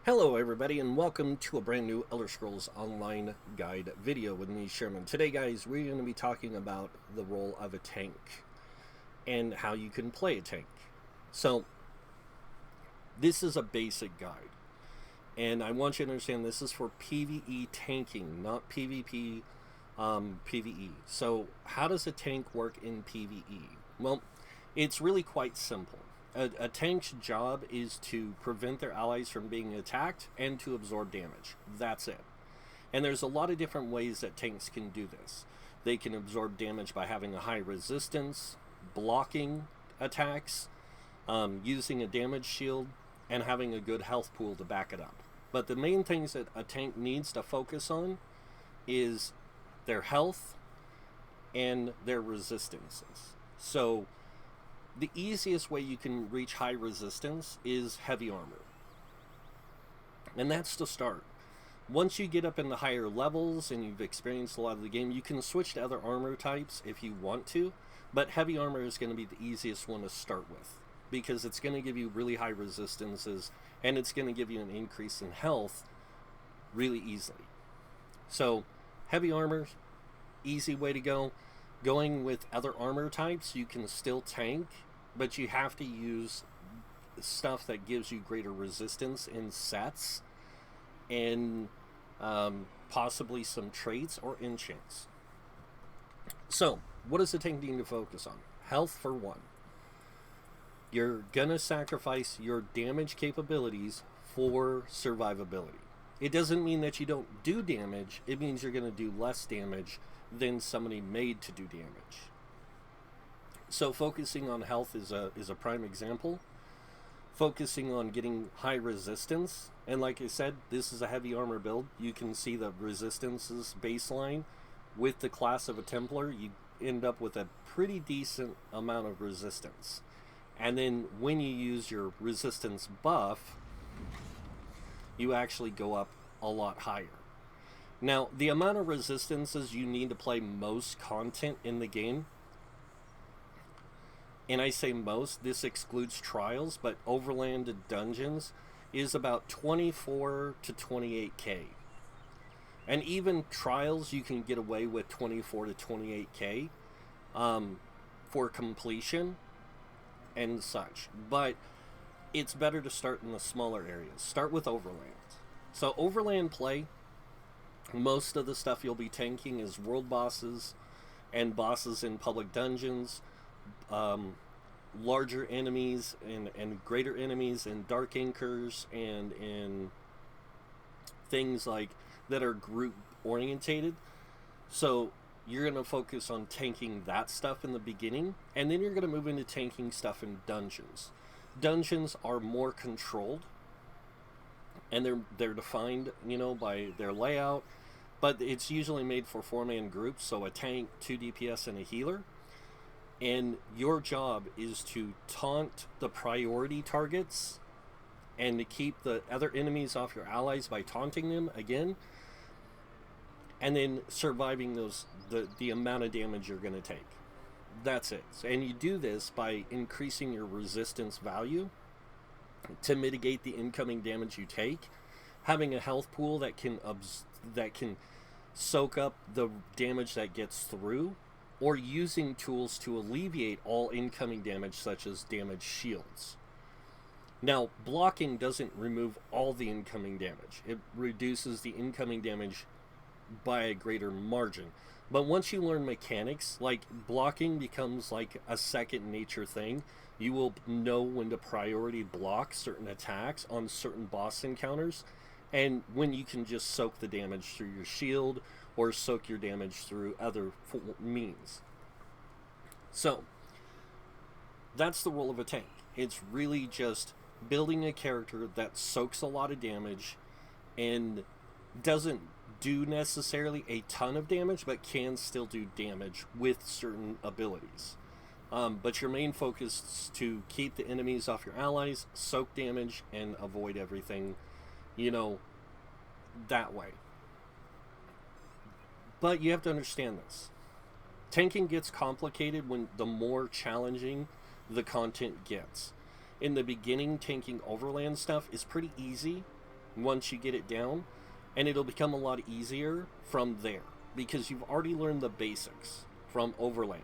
Hello everybody and welcome to a brand new Elder Scrolls Online guide video with me, Sherman. Today guys, we're going to be talking about the role of a tank and how you can play a tank. So, this is a basic guide. And I want you to understand this is for PvE tanking, not PvP PvE. So, how does a tank work in PvE? Well, it's really quite simple. A tank's job is to prevent their allies from being attacked and to absorb damage. That's it. And there's a lot of different ways that tanks can do this. They can absorb damage by having a high resistance, blocking attacks, using a damage shield, and having a good health pool to back it up. But the main things that a tank needs to focus on is their health and their resistances. So the easiest way you can reach high resistance is heavy armor. And that's to start. Once you get up in the higher levels and you've experienced a lot of the game, you can switch to other armor types if you want to, but heavy armor is going to be the easiest one to start with because it's going to give you really high resistances and it's going to give you an increase in health really easily. So, heavy armor, easy way to go. Going with other armor types, you can still tank, but you have to use stuff that gives you greater resistance in sets and possibly some traits or enchants. So, what does the tank need to focus on? Health for one. You're gonna sacrifice your damage capabilities for survivability. It doesn't mean that you don't do damage, it means you're gonna do less damage than somebody made to do damage. So focusing on health is a prime example. Focusing on getting high resistance, and like I said, this is a heavy armor build. You can see the resistances baseline. With the class of a Templar, you end up with a pretty decent amount of resistance. And then when you use your resistance buff, you actually go up a lot higher. Now, the amount of resistances you need to play most content in the game, and I say most, this excludes trials, but overland dungeons is about 24 to 28k. And even trials, you can get away with 24 to 28k for completion and such. But it's better to start in the smaller areas. Start with overland. So overland play, most of the stuff you'll be tanking is world bosses and bosses in public dungeons, larger enemies and greater enemies in dark anchors and in things like that are group orientated. So you're going to focus on tanking that stuff in the beginning, and then you're going to move into tanking stuff in dungeons. Dungeons are more controlled, and they're defined, by their layout, but it's usually made for 4-man groups, so a tank, 2 DPS, and a healer. And your job is to taunt the priority targets and to keep the other enemies off your allies by taunting them again, and then surviving the amount of damage you're going to take. That's it. And you do this by increasing your resistance value to mitigate the incoming damage you take, having a health pool that can soak up the damage that gets through, or using tools to alleviate all incoming damage, such as damage shields. Now, blocking doesn't remove all the incoming damage. It reduces the incoming damage by a greater margin. But once you learn mechanics, like blocking becomes like a second nature thing. You will know when to priority block certain attacks on certain boss encounters, and when you can just soak the damage through your shield or soak your damage through other means. So, that's the role of a tank. It's really just building a character that soaks a lot of damage and doesn't do necessarily a ton of damage, but can still do damage with certain abilities. But your main focus is to keep the enemies off your allies, soak damage, and avoid everything, that way. But you have to understand this. Tanking gets complicated when the more challenging the content gets. In the beginning, tanking overland stuff is pretty easy once you get it down, and it'll become a lot easier from there because you've already learned the basics from Overland.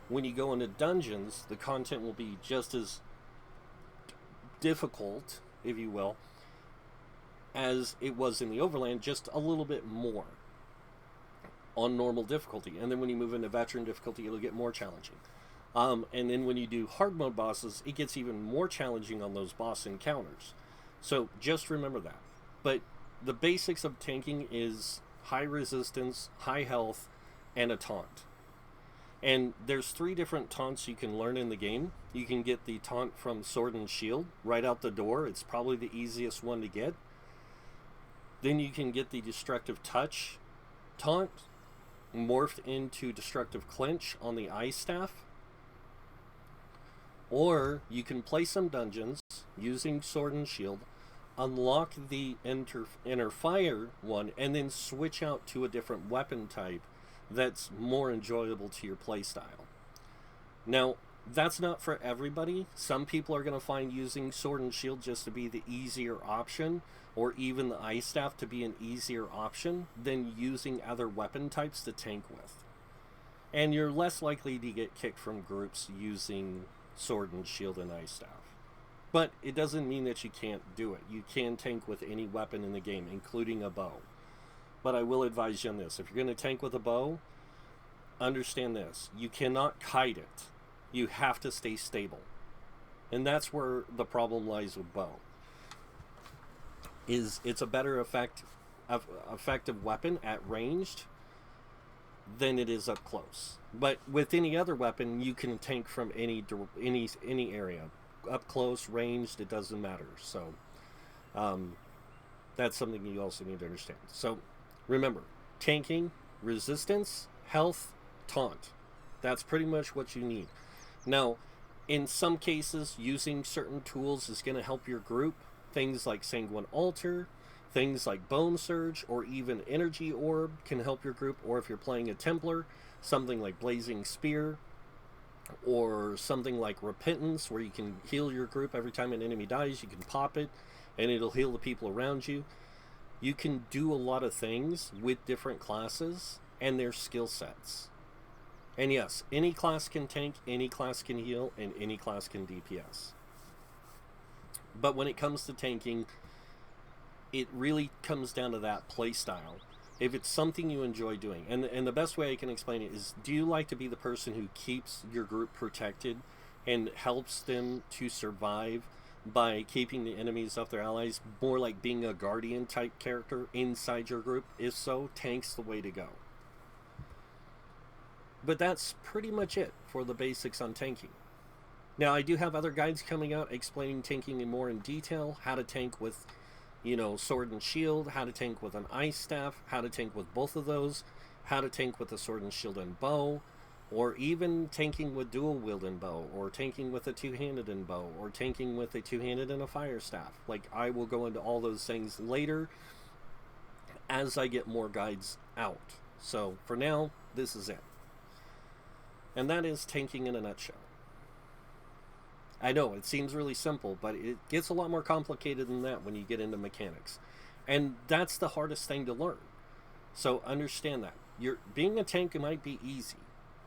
When you go into dungeons, the content will be just as difficult, if you will, as it was in the Overland, just a little bit more on normal difficulty. And then when you move into veteran difficulty, it'll get more challenging. And then when you do hard mode bosses, it gets even more challenging on those boss encounters. So just remember that. But the basics of tanking is high resistance, high health, and a taunt. And there's 3 different taunts you can learn in the game. You can get the taunt from Sword and Shield right out the door. It's probably the easiest one to get. Then you can get the Destructive Touch taunt, morphed into Destructive Clinch on the Ice Staff. Or you can play some dungeons using Sword and Shield, unlock the Inner Fire one, and then switch out to a different weapon type that's more enjoyable to your playstyle. Now, that's not for everybody. Some people are going to find using Sword and Shield just to be the easier option, or even the Ice Staff to be an easier option than using other weapon types to tank with. And you're less likely to get kicked from groups using Sword and Shield and Ice Staff. But it doesn't mean that you can't do it. You can tank with any weapon in the game, including a bow. But I will advise you on this. If you're going to tank with a bow, understand this. You cannot kite it. You have to stay stable. And that's where the problem lies with bow. It's a better effective weapon at ranged than it is up close. But with any other weapon, you can tank from any area. Up close, ranged, it doesn't matter. So that's something you also need to understand. So remember, tanking, resistance, health, taunt. That's pretty much what you need. Now, in some cases, using certain tools is going to help your group. Things like Sanguine Altar, things like Bone Surge, or even Energy Orb can help your group. Or if you're playing a Templar, something like Blazing Spear, or something like Repentance, where you can heal your group every time an enemy dies. You can pop it, and it'll heal the people around you. You can do a lot of things with different classes and their skill sets. And yes, any class can tank, any class can heal, and any class can DPS. But when it comes to tanking, it really comes down to that play style. If it's something you enjoy doing, and the best way I can explain it is, do you like to be the person who keeps your group protected and helps them to survive by keeping the enemies off their allies, more like being a guardian type character inside your group? If so, tank's the way to go. But that's pretty much it for the basics on tanking. Now, I do have other guides coming out explaining tanking in detail, how to tank with, Sword and Shield, how to tank with an Ice Staff, how to tank with both of those, how to tank with a Sword and Shield and bow, or even tanking with dual wield and bow, or tanking with a two-handed and bow, or tanking with a two-handed and a fire staff. Like, I will go into all those things later as I get more guides out. So, for now, this is it. And that is tanking in a nutshell. I know, it seems really simple, but it gets a lot more complicated than that when you get into mechanics. And that's the hardest thing to learn. So understand that. Being a tank might be easy,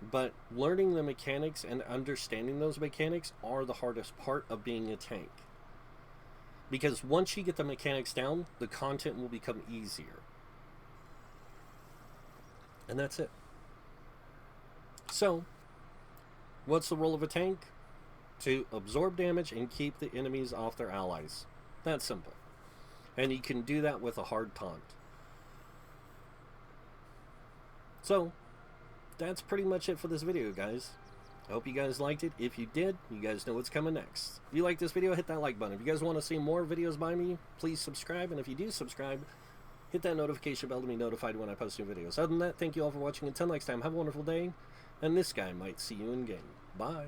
but learning the mechanics and understanding those mechanics are the hardest part of being a tank. Because once you get the mechanics down, the content will become easier. And that's it. So, what's the role of a tank? To absorb damage and keep the enemies off their allies. That's simple. And you can do that with a hard taunt. So, that's pretty much it for this video, guys. I hope you guys liked it. If you did, you guys know what's coming next. If you like this video, hit that like button. If you guys want to see more videos by me, please subscribe. And if you do subscribe, hit that notification bell to be notified when I post new videos. Other than that, thank you all for watching. Until next time, have a wonderful day. And this guy might see you in game. Bye.